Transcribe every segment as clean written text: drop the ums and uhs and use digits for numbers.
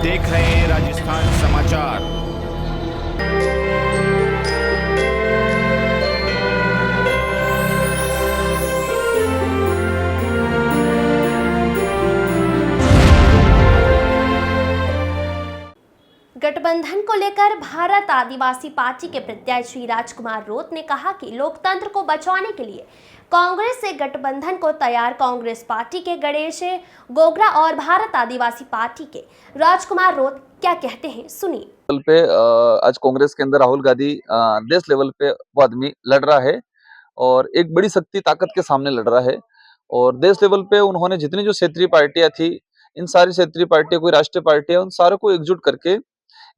देख रहे हैं राजस्थान समाचार। गठबंधन को लेकर भारत आदिवासी पार्टी के प्रत्याशी राजकुमार रोत ने कहा कि लोकतंत्र को बचाने के लिए कांग्रेस से गठबंधन को तैयार कांग्रेस पार्टी के गणेश गोगरा और भारत आदिवासी पार्टी के राजकुमार रोत क्या कहते हैं, सुनिए। लेवल पे आज कांग्रेस के अंदर राहुल गांधी देश लेवल पे वो आदमी लड़ रहा है और एक बड़ी शक्ति ताकत के सामने लड़ रहा है। और देश लेवल पे उन्होंने जितनी जो क्षेत्रीय पार्टियां थी, इन सारी क्षेत्रीय पार्टियों को, राष्ट्रीय पार्टियां, उन सारों को एकजुट करके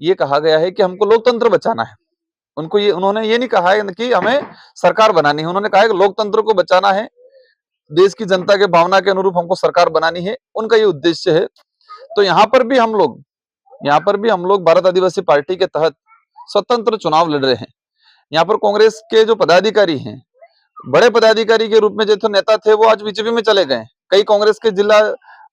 ये कहा गया है कि हमको लोकतंत्र बचाना है। उन्होंने ये नहीं कहा है कि हमें सरकार बनानी है, उन्होंने कहा है कि लोकतंत्र को बचाना है, देश की जनता के भावना के अनुरूप हमको सरकार बनानी है, उनका ये उद्देश्य है। तो यहाँ पर भी हम लोग भारत आदिवासी पार्टी के तहत स्वतंत्र चुनाव लड़ रहे हैं। यहाँ पर कांग्रेस के जो पदाधिकारी हैं, बड़े पदाधिकारी के रूप में जो नेता थे, वो आज बीजेपी में चले गए। कई कांग्रेस के जिला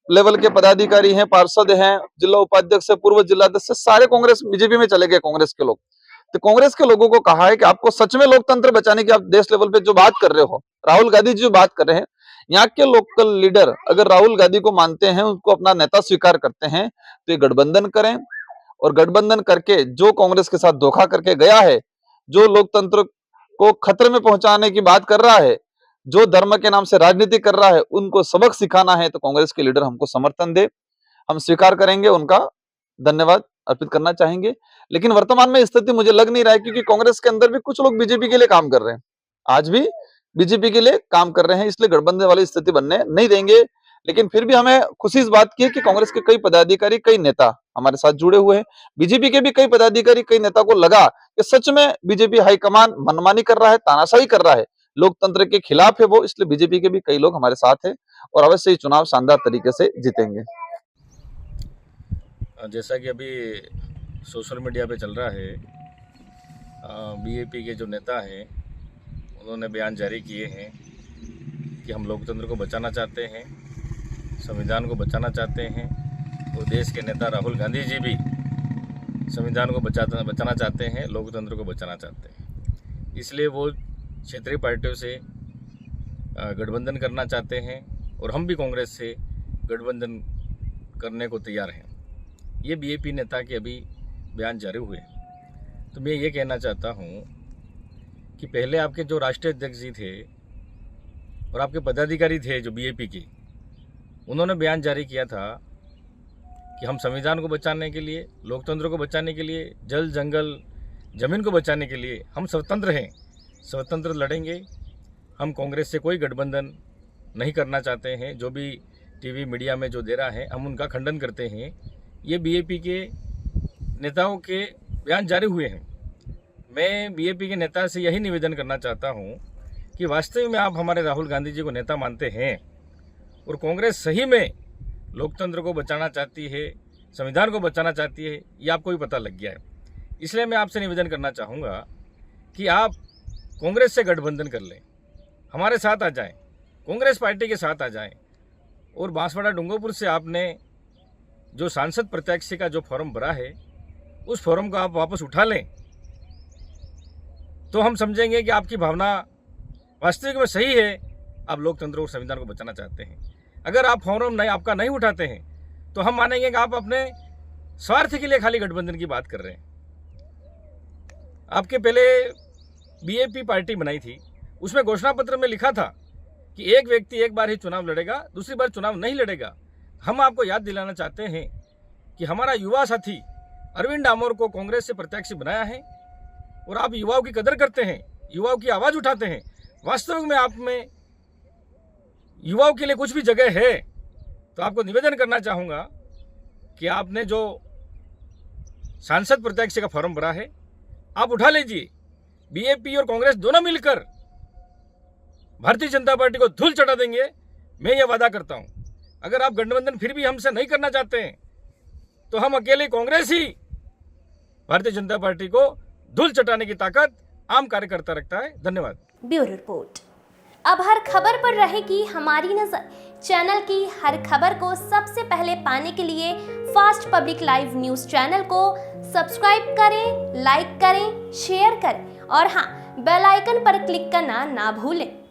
लेवल के पदाधिकारी हैं, पार्षद हैं, जिला उपाध्यक्ष से पूर्व जिलाध्यक्ष से सारे कांग्रेस बीजेपी में चले गए। कांग्रेस के लोग, तो कांग्रेस के लोगों को कहा है कि आपको सच में लोकतंत्र बचाने की आप देश लेवल पे जो बात कर रहे हो, राहुल गांधी जी जो बात कर रहे हैं, यहाँ के लोकल लीडर अगर राहुल गांधी को मानते हैं, उनको अपना नेता स्वीकार करते हैं, तो ये गठबंधन करें। और गठबंधन करके जो कांग्रेस के साथ धोखा करके गया है, जो लोकतंत्र को खतरे में पहुंचाने की बात कर रहा है, जो धर्म के नाम से राजनीति कर रहा है, उनको सबक सिखाना है। तो कांग्रेस के लीडर हमको समर्थन दे, हम स्वीकार करेंगे, उनका धन्यवाद अर्पित करना चाहेंगे। लेकिन वर्तमान में स्थिति मुझे लग नहीं रहा है, क्योंकि कांग्रेस के अंदर भी कुछ लोग बीजेपी के लिए काम कर रहे हैं, आज भी बीजेपी के लिए काम कर रहे हैं, इसलिए गठबंधन वाली स्थिति बनने नहीं देंगे। लेकिन फिर भी हमें खुशी इस बात की है कि कांग्रेस के कई पदाधिकारी, कई नेता हमारे साथ जुड़े हुए हैं। बीजेपी के भी कई पदाधिकारी, कई नेता को लगा कि सच में बीजेपी हाईकमान मनमानी कर रहा है, तानाशाही कर रहा है, लोकतंत्र के खिलाफ है वो, इसलिए बीजेपी के भी कई लोग हमारे साथ हैं और अवश्य ये चुनाव शानदार तरीके से जीतेंगे। जैसा कि अभी सोशल मीडिया पे चल रहा है, बीजेपी के जो नेता हैं उन्होंने बयान जारी किए हैं कि हम लोकतंत्र को बचाना चाहते हैं, संविधान को बचाना चाहते हैं। और देश के नेता राहुल गांधी जी भी संविधान को बचाना चाहते हैं, लोकतंत्र को बचाना चाहते हैं। इसलिए वो क्षेत्रीय पार्टियों से गठबंधन करना चाहते हैं और हम भी कांग्रेस से गठबंधन करने को तैयार हैं। ये बीजेपी नेता के अभी बयान जारी हुए। तो मैं ये कहना चाहता हूँ कि पहले आपके जो राष्ट्रीय अध्यक्ष जी थे और आपके पदाधिकारी थे जो बीजेपी के, उन्होंने बयान जारी किया था कि हम संविधान को बचाने के लिए, लोकतंत्र को बचाने के लिए, जल जंगल जमीन को बचाने के लिए हम स्वतंत्र हैं, स्वतंत्र लड़ेंगे। हम कांग्रेस से कोई गठबंधन नहीं करना चाहते हैं। जो भी टीवी मीडिया में जो दे रहा है, हम उनका खंडन करते हैं। ये बीजेपी के नेताओं के बयान जारी हुए हैं। मैं बीजेपी के नेता से यही निवेदन करना चाहता हूँ कि वास्तव में आप हमारे राहुल गांधी जी को नेता मानते हैं और कांग्रेस सही में लोकतंत्र को बचाना चाहती है, संविधान को बचाना चाहती है, ये आपको भी पता लग गया है। इसलिए मैं आपसे निवेदन करना चाहूँगा कि आप कांग्रेस से गठबंधन कर लें, हमारे साथ आ जाएं, कांग्रेस पार्टी के साथ आ जाएं। और बांसवाड़ा डूंगरपुर से आपने जो सांसद प्रत्याशी का जो फॉर्म भरा है, उस फॉर्म को आप वापस उठा लें, तो हम समझेंगे कि आपकी भावना वास्तविक में सही है, आप लोकतंत्र और संविधान को बचाना चाहते हैं। अगर आप फॉर्म आपका नहीं उठाते हैं, तो हम मानेंगे कि आप अपने स्वार्थ के लिए खाली गठबंधन की बात कर रहे हैं। आपके पहले बीजेपी पार्टी बनाई थी, उसमें घोषणा पत्र में लिखा था कि एक व्यक्ति एक बार ही चुनाव लड़ेगा, दूसरी बार चुनाव नहीं लड़ेगा। हम आपको याद दिलाना चाहते हैं कि हमारा युवा साथी अरविंद डामोर को कांग्रेस से प्रत्याशी बनाया है और आप युवाओं की कदर करते हैं, युवाओं की आवाज़ उठाते हैं। वास्तविक में आप में युवाओं के लिए कुछ भी जगह है, तो आपको निवेदन करना चाहूँगा कि आपने जो सांसद प्रत्याशी का फॉर्म भरा है, आप उठा लीजिए। बीजेपी और कांग्रेस दोनों मिलकर भारतीय जनता पार्टी को धूल चटा देंगे, मैं ये वादा करता हूँ। अगर आप गठबंधन फिर भी हमसे नहीं करना चाहते हैं, तो हम अकेले कांग्रेस ही भारतीय जनता पार्टी को धूल चटाने की ताकत आम कार्यकर्ता रखता है। धन्यवाद। Bureau report. अब हर खबर पर रहेगी हमारी नजर। चैनल की हर खबर को सबसे पहले पाने के लिए fast public live news channel को सब्सक्राइब करें, लाइक करें, शेयर करें और हाँ, बेल आइकन पर क्लिक करना ना भूलें।